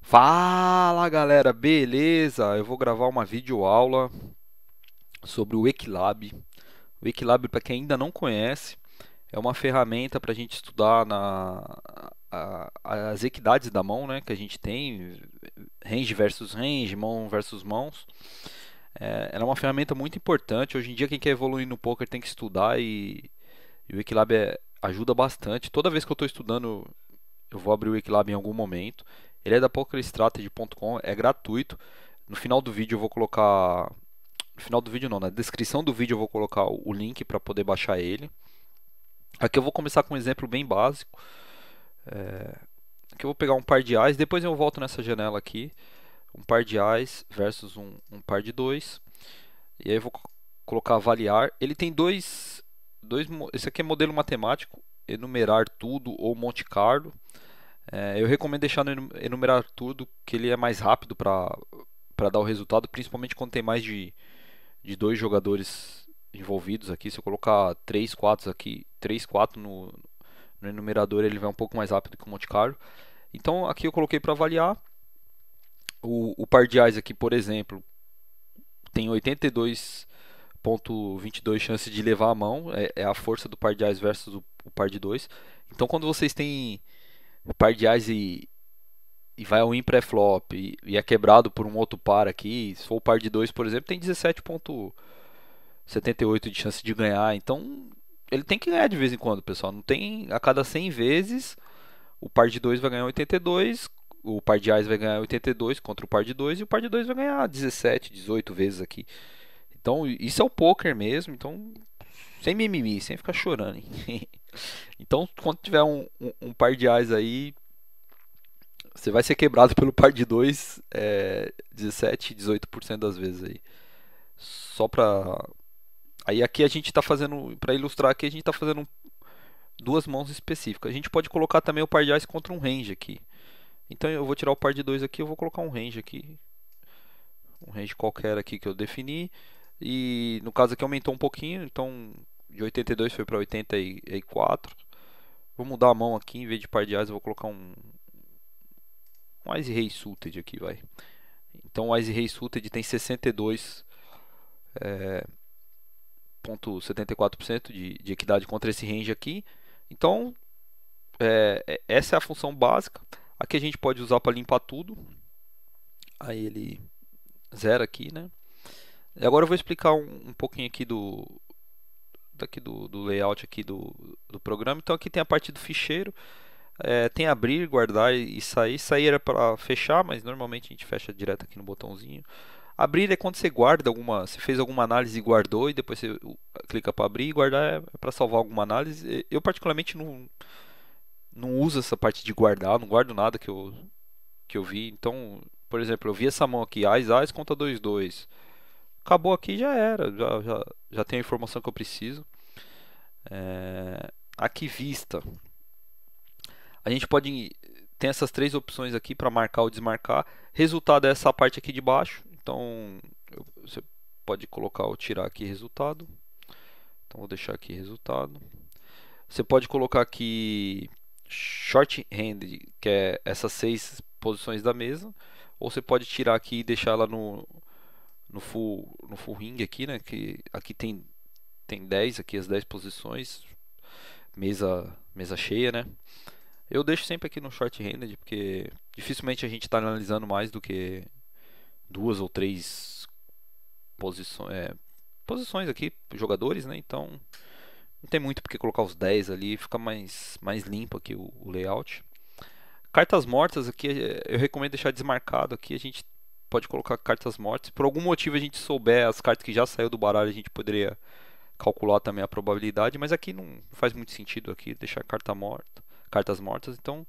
Fala galera, beleza? Eu vou gravar uma videoaula sobre o Equilab. O Equilab, para quem ainda não conhece, é uma ferramenta para a gente estudar as equidades da mão, né? Que a gente tem, range versus range, mão versus mãos. Ela é uma ferramenta muito importante. Hoje em dia, quem quer evoluir no poker tem que estudar e o Equilab ajuda bastante. Toda vez que eu estou estudando, eu vou abrir o Equilab em algum momento. Ele é da PokerStrategy.com, é gratuito. No final do vídeo eu vou colocar. No final do vídeo não, na descrição do vídeo eu vou colocar o link para poder baixar ele. Aqui eu vou começar com um exemplo bem básico. Aqui eu vou pegar um par de ás, depois eu volto nessa janela aqui. Um par de ás versus um par de dois. E aí eu vou colocar avaliar. Ele tem esse aqui é modelo matemático, enumerar tudo ou Monte Carlo. Eu recomendo deixar no enumerar tudo, que ele é mais rápido para dar o resultado, principalmente quando tem mais de dois jogadores envolvidos aqui. Se eu colocar 3 4 aqui, 3 4 no enumerador, ele vai um pouco mais rápido que o Monte Carlo. Então aqui eu coloquei para avaliar. O par de ás aqui, por exemplo, tem 82,22 chances de levar a mão. É a força do par de ás versus o par de dois. Então quando vocês têm o par de ás e vai ao win pré-flop e é quebrado por um outro par aqui, se for o par de dois, por exemplo, tem 17,78 de chance de ganhar. Então, ele tem que ganhar de vez em quando, pessoal. Não tem a cada 100 vezes, o par de dois vai ganhar 82, o par de ás vai ganhar 82 contra o par de dois e o par de dois vai ganhar 17, 18 vezes aqui. Então, isso é o poker mesmo. Então, sem mimimi, sem ficar chorando, hein? Então, quando tiver um par de ás aí, você vai ser quebrado pelo par de 2 17, 18% das vezes aí. Só pra. Aí aqui a gente tá fazendo. Pra ilustrar aqui, a gente tá fazendo duas mãos específicas. A gente pode colocar também o par de ás contra um range aqui. Então eu vou tirar o par de 2 aqui, eu vou colocar um range aqui. Um range qualquer aqui que eu defini. E no caso aqui aumentou um pouquinho, então de 82 foi para 84. Vou mudar a mão aqui, em vez de par de ás eu vou colocar um Ice Rei Suited aqui, vai. Então o Ice Rei Suited tem 62,74% de equidade contra esse range aqui. Então essa é a função básica. Aqui a gente pode usar para limpar tudo. Aí ele zera aqui, né? E agora eu vou explicar um pouquinho aqui do layout aqui do programa. Então aqui tem a parte do ficheiro. Tem abrir, guardar e sair. Sair era para fechar, mas normalmente a gente fecha direto aqui no botãozinho. Abrir é quando você guarda você fez alguma análise e guardou e depois você clica para abrir, e guardar é para salvar alguma análise. Eu particularmente não uso essa parte de guardar, não guardo nada que eu vi. Então, por exemplo, eu vi essa mão aqui, Ás, Ás conta 2-2. Acabou aqui, já era, já tenho a informação que eu preciso. Aqui vista. A gente pode ter essas três opções aqui para marcar ou desmarcar. Resultado é essa parte aqui de baixo. Então você pode colocar ou tirar aqui resultado. Então vou deixar aqui resultado. Você pode colocar aqui short hand, que é essas 6 posições da mesa. Ou você pode tirar aqui e deixar ela no full ring aqui, né? Que aqui tem 10 aqui, as 10 posições. Mesa cheia, né? Eu deixo sempre aqui no short-handed, porque dificilmente a gente está analisando mais do que duas ou três posições aqui, jogadores, né? Então não tem muito porque colocar os 10 ali, fica mais limpo aqui o layout. Cartas mortas aqui, eu recomendo deixar desmarcado aqui. A gente pode colocar cartas mortas. Se por algum motivo a gente souber as cartas que já saiu do baralho, a gente poderia calcular também a probabilidade, mas aqui não faz muito sentido aqui deixar cartas mortas. Então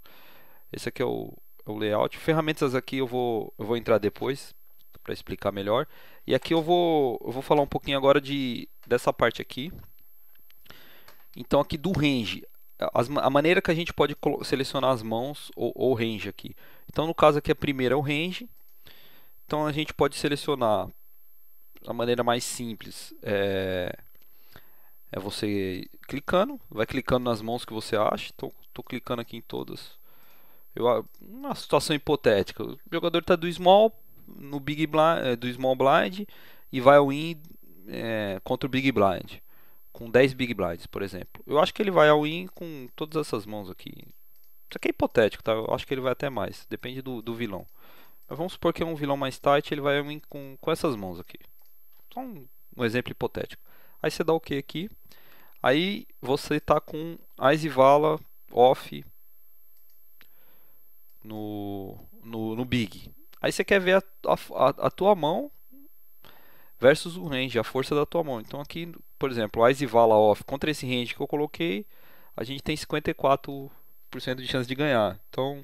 esse aqui é o layout. Ferramentas aqui eu vou entrar depois para explicar melhor. E aqui eu vou falar um pouquinho agora dessa parte aqui. Então aqui do range, a maneira que a gente pode selecionar as mãos ou range aqui. Então no caso aqui a primeira é o range. Então a gente pode selecionar a maneira mais simples. É você clicando, vai clicando nas mãos que você acha. Estou clicando aqui em todas Uma situação hipotética. O jogador está do small no big blind, do small blind e vai ao in contra o big blind com 10 big blinds, por exemplo. Eu acho que ele vai ao in com todas essas mãos aqui. Isso aqui é hipotético, tá? Eu acho que ele vai até mais. Depende do vilão. Mas vamos supor que é um vilão mais tight, ele vai ao in com essas mãos aqui. Só um exemplo hipotético. Aí você dá o OK aqui. Aí você tá com Ás e Vala off no big. Aí você quer ver a tua mão versus o range, a força da tua mão. Então aqui, por exemplo, Ás e Vala off contra esse range que eu coloquei, a gente tem 54% de chance de ganhar. Então,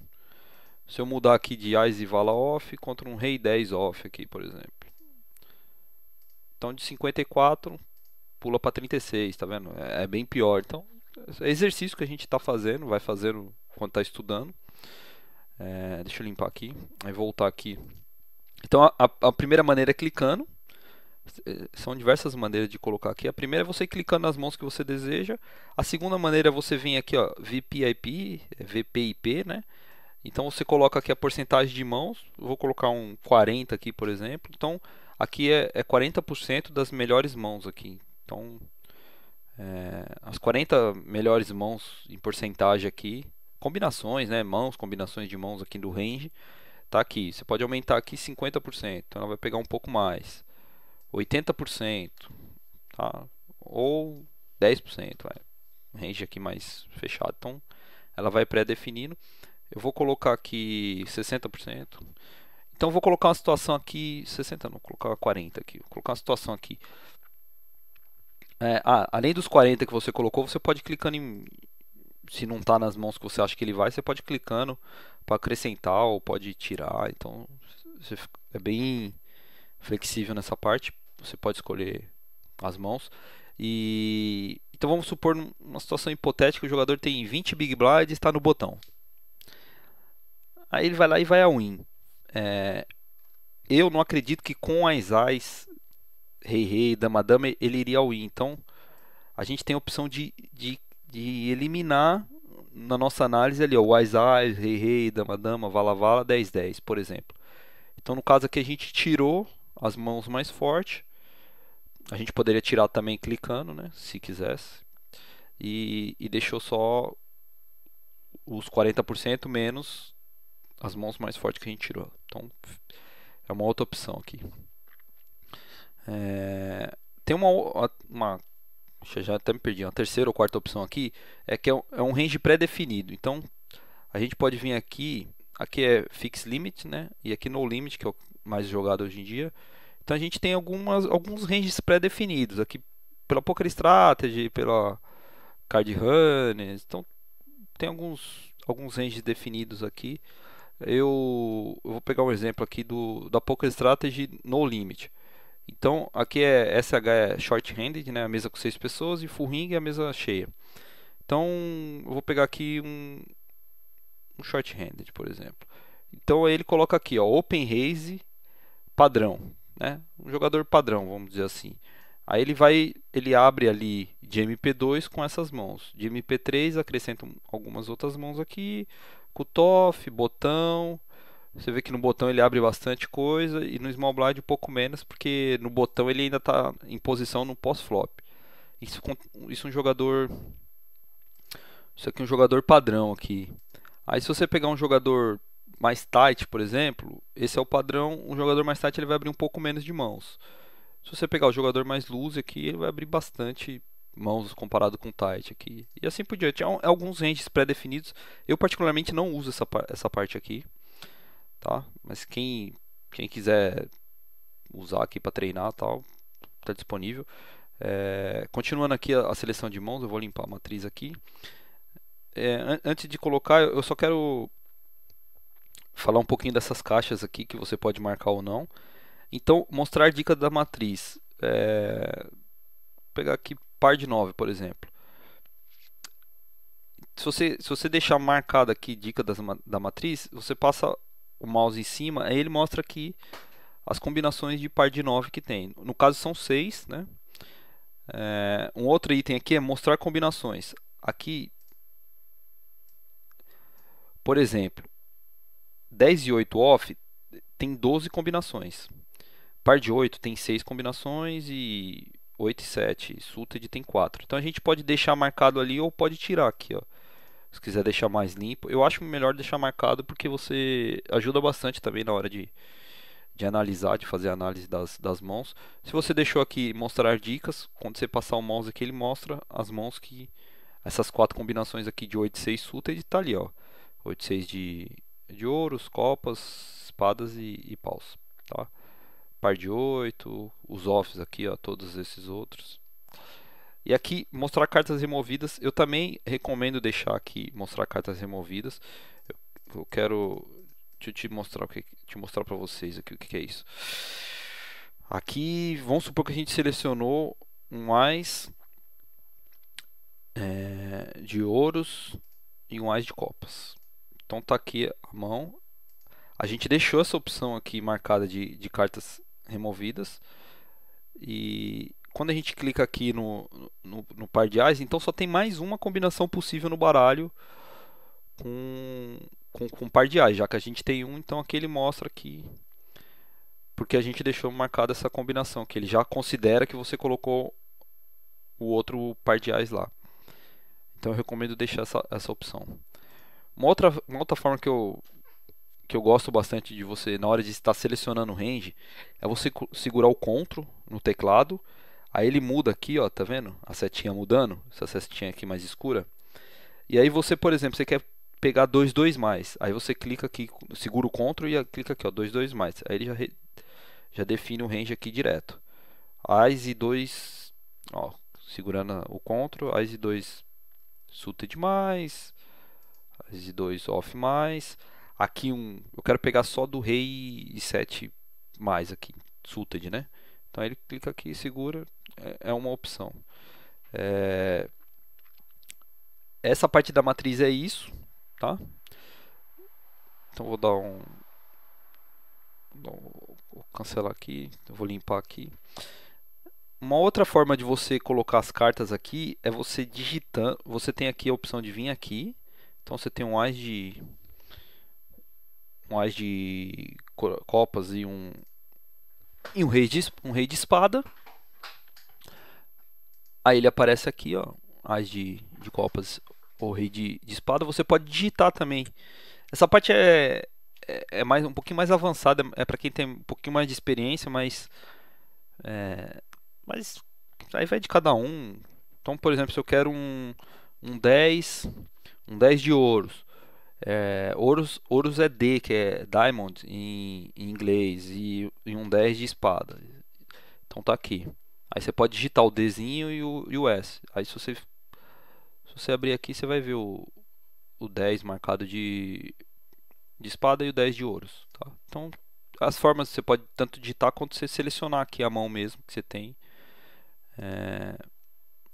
se eu mudar aqui de Ás e Vala off contra um Rei 10 off aqui, por exemplo. Então de 54 pula para 36, tá vendo? É bem pior. Então, é exercício que a gente está fazendo, vai fazendo quando está estudando. Deixa eu limpar aqui, aí voltar aqui. Então a primeira maneira é clicando. São diversas maneiras de colocar aqui. A primeira é você clicando nas mãos que você deseja. A segunda maneira é você vir aqui, ó, VPIP, VPIP, né? Então você coloca aqui a porcentagem de mãos. Eu vou colocar um 40 aqui, por exemplo. Então aqui é 40% das melhores mãos aqui. Então as 40 melhores mãos em porcentagem aqui, combinações, né? Mãos, combinações de mãos aqui do range, tá aqui. Você pode aumentar aqui 50%, então ela vai pegar um pouco mais. 80%, tá? Ou 10%, vai. Range aqui mais fechado. Então ela vai pré-definindo. Eu vou colocar aqui 60%. Então vou colocar uma situação aqui, 60 não, vou colocar 40 aqui. Vou colocar uma situação aqui. Além dos 40 que você colocou, você pode ir clicando em. Se não está nas mãos que você acha que ele vai, você pode ir clicando para acrescentar ou pode tirar. Então é bem flexível nessa parte. Você pode escolher as mãos. Então vamos supor uma situação hipotética: o jogador tem 20 Big Blinds e está no botão. Aí ele vai lá e vai a win. Eu não acredito que com as Ás, Rei, Dama, Dama, ele iria ao win. Então a gente tem a opção de eliminar na nossa análise ali, ó, o Ás, Rei, Dama, Dama, Vala, Vala, 10, 10, por exemplo. Então no caso aqui a gente tirou as mãos mais fortes. A gente poderia tirar também clicando, né, se quisesse. E deixou só os 40% menos as mãos mais fortes que a gente tirou. Então é uma outra opção aqui. Tem uma já até me perdi, uma terceira ou quarta opção aqui é que é um range pré-definido. Então a gente pode vir aqui é Fix Limit, né? E aqui No Limit, que é o mais jogado hoje em dia. Então a gente tem alguns ranges pré-definidos aqui pela Poker Strategy, pela Card Runners. Então tem alguns ranges definidos aqui. Eu vou pegar um exemplo aqui da Poker Strategy No Limit. Então aqui SH é short-handed, né? A mesa com 6 pessoas, e full ring é a mesa cheia. Então eu vou pegar aqui um short-handed, por exemplo. Então ele coloca aqui, ó, open raise padrão, né? Um jogador padrão, vamos dizer assim. Aí ele abre ali de MP2 com essas mãos. De MP3 acrescenta algumas outras mãos aqui, cutoff, botão. Você vê que no botão ele abre bastante coisa e no small blind um pouco menos, porque no botão ele ainda está em posição no pós-flop. Isso é um jogador. Isso aqui é um jogador padrão aqui. Aí se você pegar um jogador mais tight, por exemplo, esse é o padrão. Um jogador mais tight ele vai abrir um pouco menos de mãos. Se você pegar o jogador mais loose aqui, ele vai abrir bastante mãos comparado com o tight aqui. E assim por diante. Há alguns ranges pré-definidos. Eu particularmente não uso essa parte aqui, tá? Mas quem quiser usar aqui para treinar, tal, tá disponível. Continuando aqui a seleção de mãos, eu vou limpar a matriz aqui. Antes de colocar, eu só quero falar um pouquinho dessas caixas aqui que você pode marcar ou não. Então, mostrar dica da matriz. Vou pegar aqui par de 9, por exemplo. Se você deixar marcado aqui dica da matriz, você passa o mouse em cima, aí ele mostra aqui as combinações de par de 9 que tem. No caso são 6, né? Um outro item aqui é mostrar combinações. Aqui, por exemplo, 10 e 8 off tem 12 combinações. Par de 8 tem 6 combinações e 8 e 7. Suited tem 4. Então a gente pode deixar marcado ali ou pode tirar aqui, ó. Se quiser deixar mais limpo. Eu acho melhor deixar marcado porque você ajuda bastante também na hora de analisar, de fazer a análise das mãos. Se você deixou aqui mostrar dicas, quando você passar o mouse aqui, ele mostra as mãos que essas quatro combinações aqui de 8 e 6 suited tá ali, ó. 8 e 6 de ouros, copas, espadas e paus, tá? Par de 8, os offs aqui, ó, todos esses outros. E aqui, mostrar cartas removidas, eu também recomendo deixar aqui mostrar cartas removidas. Eu quero te mostrar o que te mostrar para vocês aqui o que é isso. Aqui, vamos supor que a gente selecionou um mais de ouros e um as de copas. Então tá aqui a mão. A gente deixou essa opção aqui marcada de cartas removidas. E quando a gente clica aqui no par de ás, então só tem mais uma combinação possível no baralho com par de ás. Já que a gente tem um, então aqui ele mostra aqui. Porque a gente deixou marcada essa combinação, que ele já considera que você colocou o outro par de ás lá. Então eu recomendo deixar essa opção. Uma outra forma que eu gosto bastante de você, na hora de estar selecionando o range, é você segurar o CTRL no teclado. Aí ele muda aqui, ó, tá vendo? A setinha mudando, essa setinha aqui mais escura. E aí você, por exemplo, você quer pegar 2, 2 mais. Aí você clica aqui, segura o CTRL e clica aqui, ó, 2, 2 mais. Aí ele já define o range aqui direto. As e 2, ó, segurando o CTRL, As e 2 suited mais, As e 2 off mais. Aqui eu quero pegar só do rei e 7 mais aqui, suited, né? Então ele clica aqui e segura, é uma opção. Essa parte da matriz é isso, tá? Então vou cancelar aqui, vou limpar aqui. Uma outra forma de você colocar as cartas aqui é você digitando. Você tem aqui a opção de vir aqui. Então você tem um as de copas e um rei de espada. Aí ele aparece aqui, ó, as de copas ou rei de espada. Você pode digitar também. Essa parte é mais um pouquinho mais avançada, é para quem tem um pouquinho mais de experiência, mas aí vai de cada um. Então, por exemplo, se eu quero um 10, um 10 de ouros. Ouros é D, que é Diamond em inglês, e um 10 de espada. Então tá aqui. Aí você pode digitar o Dzinho e o S. Aí se você abrir aqui, você vai ver o 10 marcado de espada e o 10 de ouros. Tá? Então, as formas você pode tanto digitar quanto você selecionar aqui a mão mesmo que você tem.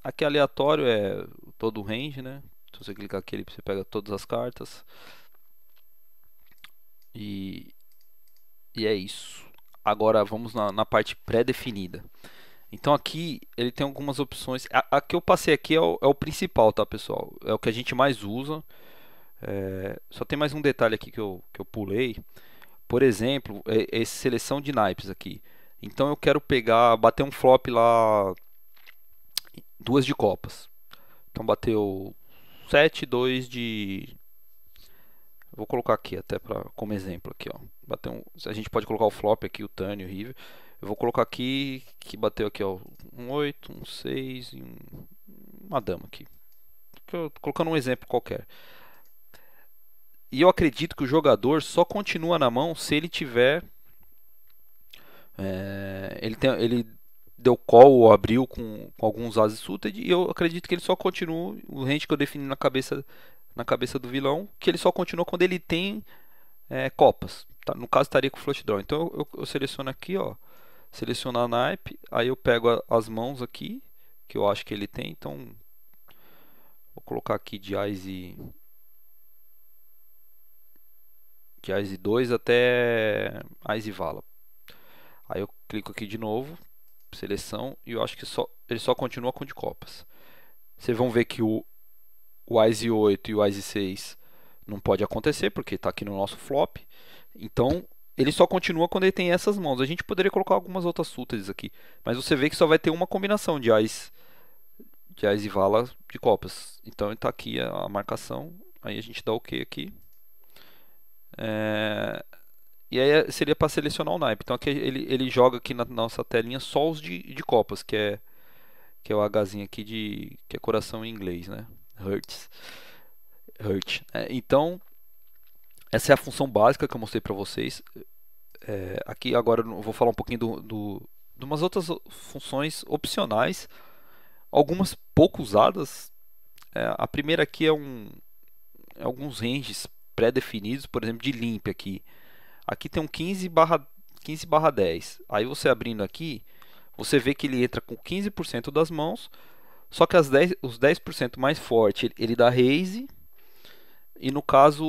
Aqui aleatório é todo o range, né? Se você clicar aqui, você pega todas as cartas. E, e é isso. Agora vamos na parte pré-definida. Então aqui ele tem algumas opções. A que eu passei aqui é o principal, tá, pessoal? É o que a gente mais usa. Só tem mais um detalhe aqui que eu pulei. Por exemplo, esse seleção de naipes aqui. Então eu quero bater um flop lá, duas de copas. Então bateu 7, 2 de. Vou colocar aqui até como exemplo aqui, ó. A gente pode colocar o flop aqui, o turn, o river. Eu vou colocar aqui que bateu aqui, ó, um 8, um 6 e uma dama aqui. Colocando um exemplo qualquer. E eu acredito que o jogador só continua na mão se ele tiver. Ele deu call ou abriu com alguns ases suited. E eu acredito que ele só continua. O range que eu defini na cabeça do vilão. Que ele só continua quando ele tem copas. Tá? No caso, estaria com flush draw. Então eu seleciono aqui, ó. Selecionar naipe. Aí eu pego as mãos aqui. Que eu acho que ele tem. Então vou colocar aqui de Ás e 2 até Ás e Vala. Aí eu clico aqui de novo, seleção, e eu acho que ele só continua com de copas. Vocês vão ver que o Ás e 8 e o Ás e 6 não pode acontecer porque está aqui no nosso flop. Então ele só continua quando ele tem essas mãos. A gente poderia colocar algumas outras suites aqui, mas você vê que só vai ter uma combinação de ás e vala de copas. Então está aqui a marcação. Aí a gente dá OK aqui. É, e aí seria para selecionar o naipe. Então aqui ele joga aqui na nossa telinha só os de copas, que é o Hzinho aqui que é coração em inglês, né? Hertz. Hurt. Então essa é a função básica que eu mostrei para vocês. Aqui agora eu vou falar um pouquinho de umas outras funções opcionais, algumas pouco usadas. A primeira aqui é alguns ranges pré-definidos, por exemplo, de limp aqui. Aqui tem um 15/10. Aí você abrindo aqui, você vê que ele entra com 15% das mãos, só que os 10% mais forte ele dá raise, e no caso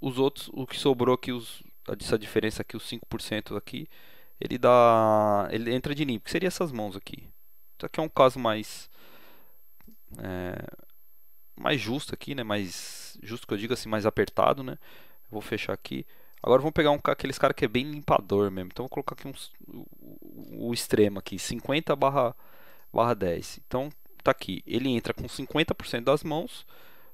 os outros, o que sobrou aqui, essa diferença aqui, os 5% aqui, ele entra de limp, que seria essas mãos aqui. Isso aqui é um caso mais justo aqui, né? Mais justo que eu digo assim, mais apertado, né? Vou fechar aqui. Agora vamos pegar aqueles cara que é bem limpador mesmo. Então vou colocar aqui o extremo aqui, 50/10. Então tá aqui, ele entra com 50% das mãos,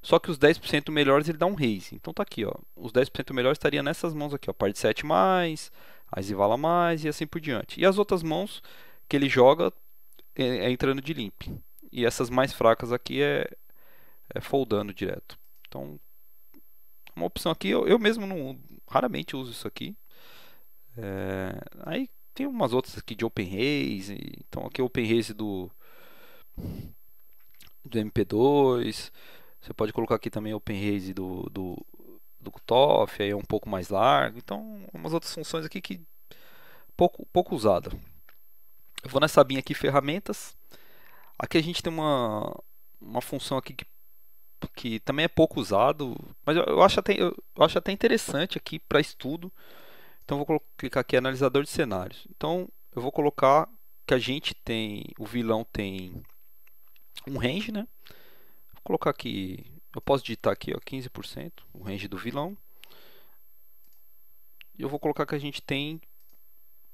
só que os 10% melhores ele dá um raise. Então tá aqui, ó, os 10% melhores estaria nessas mãos aqui, ó, par de 7 mais, as e vala mais e assim por diante. E as outras mãos que ele joga entrando de limp. E essas mais fracas aqui é foldando direto. Então, uma opção aqui, eu mesmo não, raramente uso isso aqui. Aí tem umas outras aqui de Open Race. Então aqui é o Open Race do MP2. Você pode colocar aqui também o Open Race do TOF, aí é um pouco mais largo. Então, umas outras funções aqui que pouco usada. Eu vou nessa abinha aqui, ferramentas. Aqui a gente tem uma função aqui que também é pouco usado, mas eu acho até interessante aqui para estudo. Então vou clicar aqui analisador de cenários. Então eu vou colocar que o vilão tem um range, né? Vou colocar aqui, eu posso digitar aqui, ó, 15%, o range do vilão. E eu vou colocar que a gente tem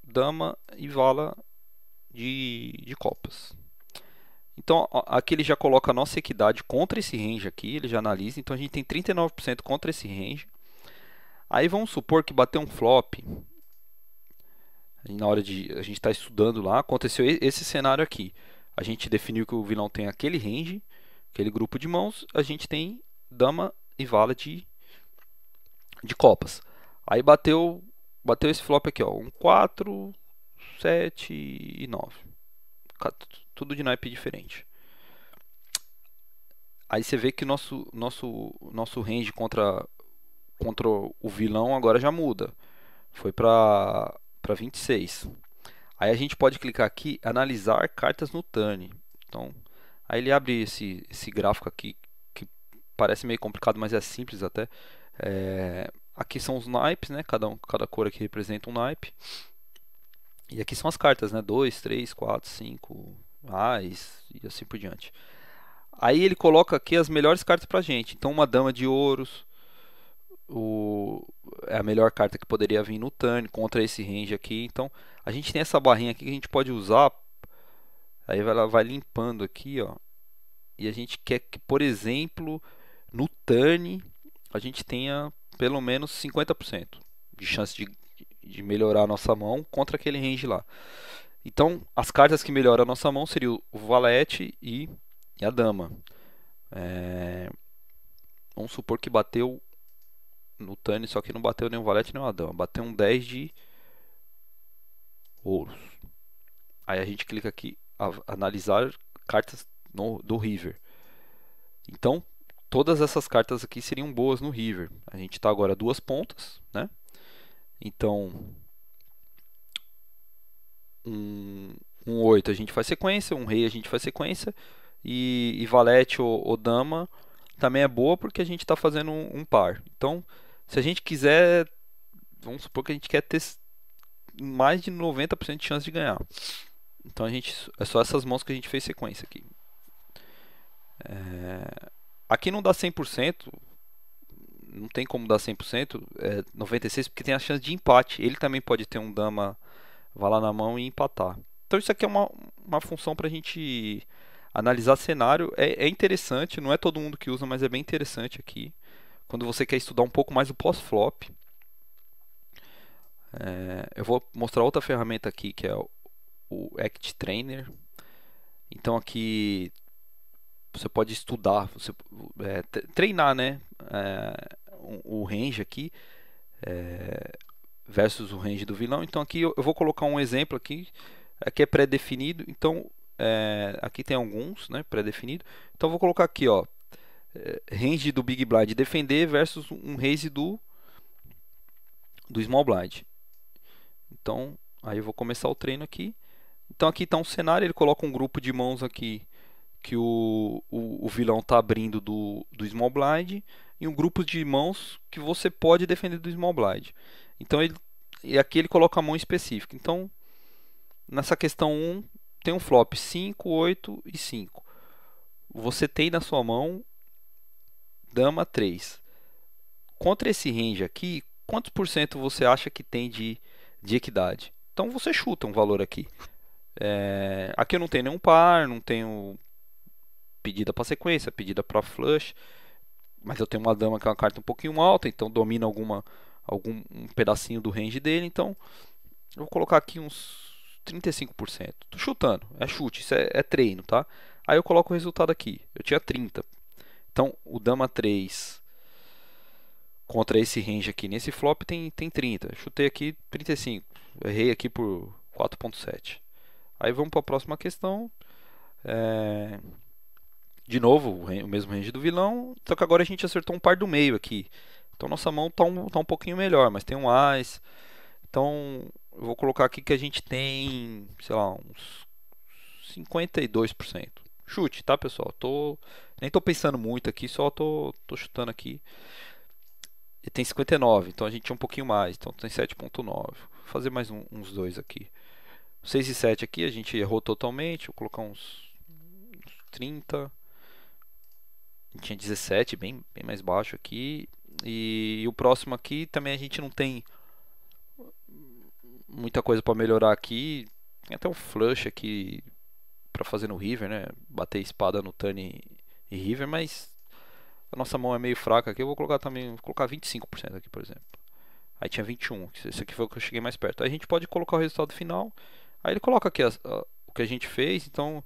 dama e vala de copas. Então aqui ele já coloca a nossa equidade contra esse range aqui, ele já analisa. Então a gente tem 39% contra esse range. Aí vamos supor que bateu um flop. E na hora de a gente está estudando lá, aconteceu esse cenário aqui. A gente definiu que o vilão tem aquele range, aquele grupo de mãos. A gente tem dama e vala de copas. Aí bateu esse flop aqui, ó, um 4, 7 e 9. Tudo de naipe diferente. Aí você vê que nosso range contra o vilão agora já muda. Foi para 26. Aí a gente pode clicar aqui, analisar cartas no turn. Então, aí ele abre esse gráfico aqui, que parece meio complicado, mas é simples até. Aqui são os naipes, né? Cada cor aqui representa um naipe. E aqui são as cartas, né? 2, 3, 4, 5, ás e assim por diante. Aí ele coloca aqui as melhores cartas pra gente. Então uma dama de ouros é a melhor carta que poderia vir no turn contra esse range aqui. Então a gente tem essa barrinha aqui que a gente pode usar. Aí ela vai limpando aqui, ó. E a gente quer que, por exemplo, no turn a gente tenha pelo menos 50% de chance de melhorar a nossa mão contra aquele range lá. Então as cartas que melhoram a nossa mão seriam o valete e a dama. Vamos supor que bateu no turn, só que não bateu nem o valete nem a dama. Bateu um 10 de ouros. Aí a gente clica aqui, analisar cartas do river. Então todas essas cartas aqui seriam boas no river. A gente está agora duas pontas, né? Então um 8 a gente faz sequência, um rei a gente faz sequência, e valete ou dama também é boa porque a gente está fazendo um par. Então se a gente quiser, vamos supor que a gente quer ter mais de 90% de chance de ganhar. Então é só essas mãos que a gente fez sequência aqui. Aqui não dá 100%, não tem como dar 100%, 96 porque tem a chance de empate. Ele também pode ter um dama vá lá na mão e empatar. Então isso aqui é uma função para a gente analisar cenário. É interessante, não é todo mundo que usa, mas é bem interessante aqui. Quando você quer estudar um pouco mais o pós-flop. Eu vou mostrar outra ferramenta aqui que é o Act Trainer. Então aqui você pode estudar, treinar, né? O range aqui versus o range do vilão. Então aqui eu vou colocar um exemplo aqui. Aqui é pré-definido. Então aqui tem alguns, né? Pré-definido. Então eu vou colocar aqui, ó, range do Big Blind defender versus um range do Small Blind. Então aí eu vou começar o treino aqui. Então aqui está um cenário, ele coloca um grupo de mãos aqui que o vilão está abrindo do Small Blind e um grupo de mãos que você pode defender do Small Blind. Então e aqui ele coloca a mão específica. Então nessa questão 1 tem um flop 5, 8 e 5. Você tem na sua mão dama 3. Contra esse range aqui, quantos por cento você acha que tem de equidade? Então você chuta um valor aqui. Aqui eu não tenho nenhum par, não tenho pedida para sequência, pedida para flush, mas eu tenho uma dama que é uma carta um pouquinho alta, então domina algum pedacinho do range dele, então eu vou colocar aqui uns 35%. Tô chutando, é chute, isso é treino, tá? Aí eu coloco o resultado aqui, eu tinha 30. Então o dama 3 contra esse range aqui nesse flop tem 30. Eu chutei aqui 35, errei aqui por 4.7. Aí vamos para a próxima questão. De novo, o mesmo range do vilão, só que agora a gente acertou um par do meio aqui. Então nossa mão tá um pouquinho melhor, mas tem um Ás. Então eu vou colocar aqui que a gente tem, sei lá, uns 52%. Chute, tá, pessoal? Nem tô pensando muito aqui, só tô chutando aqui. E tem 59, então a gente tinha um pouquinho mais, então tem 7.9. Vou fazer mais uns dois aqui. 6 e 7 aqui, a gente errou totalmente. Vou colocar uns 30. A gente tinha 17, bem mais baixo aqui. E o próximo aqui também a gente não tem muita coisa para melhorar aqui. Tem até um flush aqui para fazer no river, né? Bater espada no turn e river, mas a nossa mão é meio fraca aqui. Eu vou colocar também, vou colocar 25% aqui, por exemplo. Aí tinha 21, esse aqui foi o que eu cheguei mais perto. Aí a gente pode colocar o resultado final. Aí ele coloca aqui o que a gente fez. Então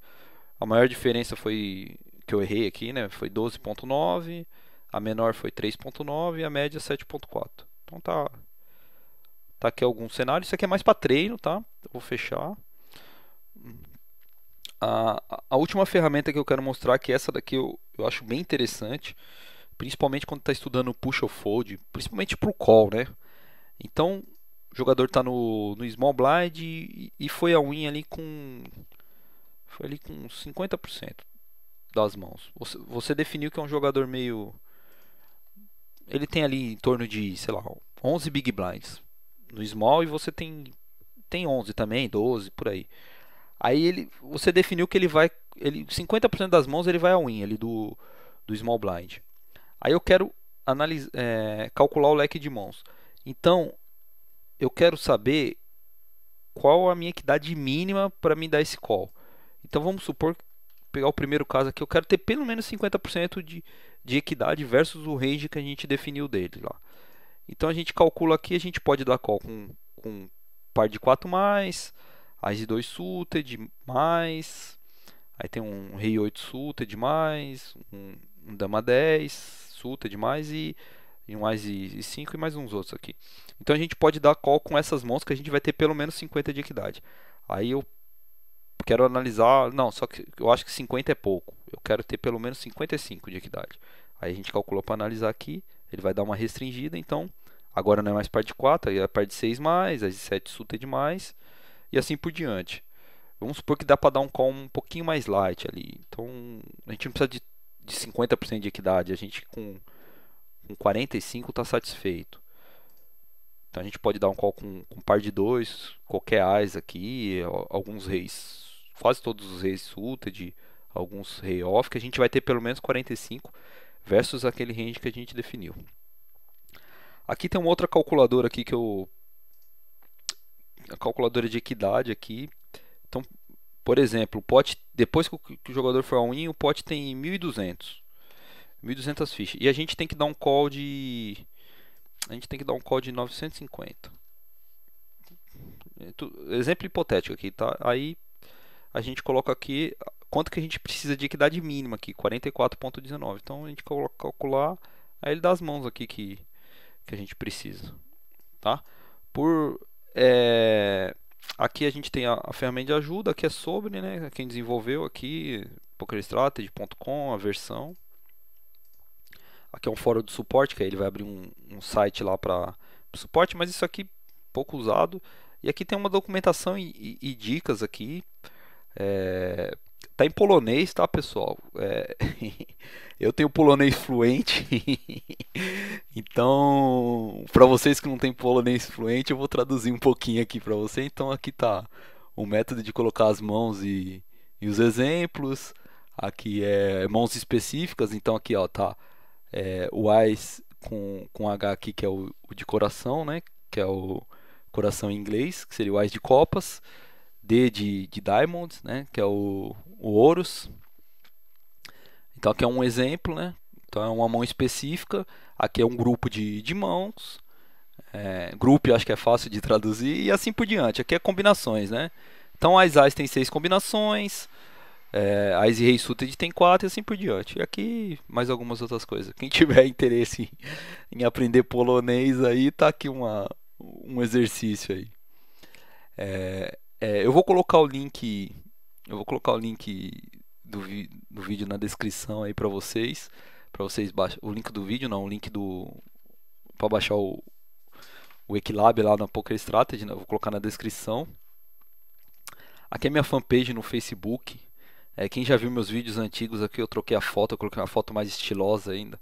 a maior diferença foi que eu errei aqui, né? Foi 12.9, a menor foi 3.9 e a média 7.4. Então tá aqui algum cenário. Isso aqui é mais para treino, tá? Eu vou fechar. A última ferramenta que eu quero mostrar, que essa daqui eu acho bem interessante, principalmente quando está estudando push ou fold, principalmente para o call, né? Então o jogador está no small blind e foi a win ali com 50% das mãos. Você definiu que é um jogador meio, ele tem ali em torno de, sei lá, 11 big blinds no small e você tem 11 também, 12 por aí. Aí você definiu que ele 50% das mãos ele vai ao win ali do small blind. Aí eu quero calcular o leque de mãos. Então eu quero saber qual a minha equidade mínima para me dar esse call. Então vamos supor, pegar o primeiro caso aqui, eu quero ter pelo menos 50% de equidade versus o range que a gente definiu dele lá. Então a gente calcula aqui, a gente pode dar call com par de 4 mais, Ás de 2 suited mais, aí tem um rei 8 suited mais, um dama 10 suited mais e um Ás e 5 e mais uns outros aqui. Então a gente pode dar call com essas mãos que a gente vai ter pelo menos 50 de equidade. Aí eu quero analisar, não, só que eu acho que 50 é pouco. Eu quero ter pelo menos 55 de equidade. Aí a gente calculou para analisar aqui, ele vai dar uma restringida, então agora não é mais par de 4, aí é par de 6 mais, Ás de 7 suited mais e assim por diante. Vamos supor que dá para dar um call um pouquinho mais light ali. Então a gente não precisa de 50% de equidade, a gente com 45 está satisfeito. Então a gente pode dar um call com par de 2, qualquer Ás aqui, alguns reis, quase todos os reis suited, alguns rei off, que a gente vai ter pelo menos 45 versus aquele range que a gente definiu. Aqui tem uma outra calculadora aqui a calculadora de equidade aqui. Então, por exemplo, o pote, depois que o jogador for all in, o pote tem 1.200 fichas. E a gente tem que dar um call de 950. Exemplo hipotético aqui, tá? Aí a gente coloca aqui quanto que a gente precisa de equidade mínima aqui, 44,19. Então a gente coloca calcular, aí ele dá as mãos aqui que a gente precisa, tá? Por é, aqui a gente tem a ferramenta de ajuda, aqui é sobre, né? Quem desenvolveu aqui, pokerstrategy.com, a versão. Aqui é um fórum do suporte, que aí ele vai abrir um site lá para suporte, mas isso aqui pouco usado. E aqui tem uma documentação e dicas aqui. Tá em polonês, tá, pessoal? Eu tenho polonês fluente, então para vocês que não têm polonês fluente, eu vou traduzir um pouquinho aqui para você. Então aqui tá o método de colocar as mãos e os exemplos. Aqui é mãos específicas, então aqui ó tá o AIS com H aqui que é o de coração, né? Que é o coração em inglês, que seria o AIS de copas. D de Diamonds, né? Que é o Ouros. Então aqui é um exemplo, né? Então é uma mão específica. Aqui é um grupo de mãos. Grupo eu acho que é fácil de traduzir e assim por diante. Aqui é combinações, né? Então as Ais tem 6 combinações. Ais e Rei Suited tem 4 e assim por diante. E aqui mais algumas outras coisas. Quem tiver interesse em aprender polonês aí, tá aqui um exercício aí. Eu vou colocar o link. Eu vou colocar o link do vídeo na descrição aí para vocês baixar o link do vídeo, não, o link do para baixar o Equilab lá na Poker Strategy, né? Eu vou colocar na descrição. Aqui é minha fanpage no Facebook. Quem já viu meus vídeos antigos aqui, eu troquei a foto, eu coloquei uma foto mais estilosa ainda.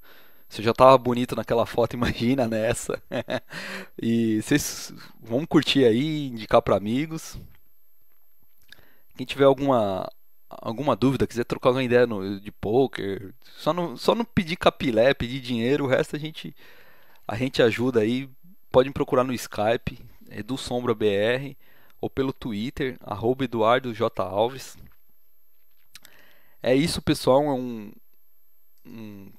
Se eu já tava bonito naquela foto, imagina nessa. E vocês vão curtir aí, indicar para amigos. Quem tiver alguma dúvida, quiser trocar alguma ideia de poker, só não pedir capilé, pedir dinheiro, o resto a gente ajuda aí. Pode me procurar no Skype, Edu Sombra BR, ou pelo Twitter, @Eduardo J. Alves. É isso, pessoal. É um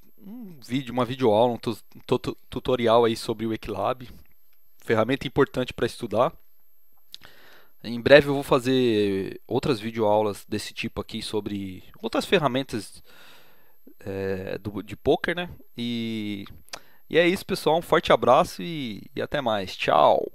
vídeo, uma videoaula, tutorial aí sobre o Equilab. Ferramenta importante para estudar. Em breve eu vou fazer outras videoaulas desse tipo aqui sobre outras ferramentas de poker, né? E é isso, pessoal. Um forte abraço e até mais. Tchau!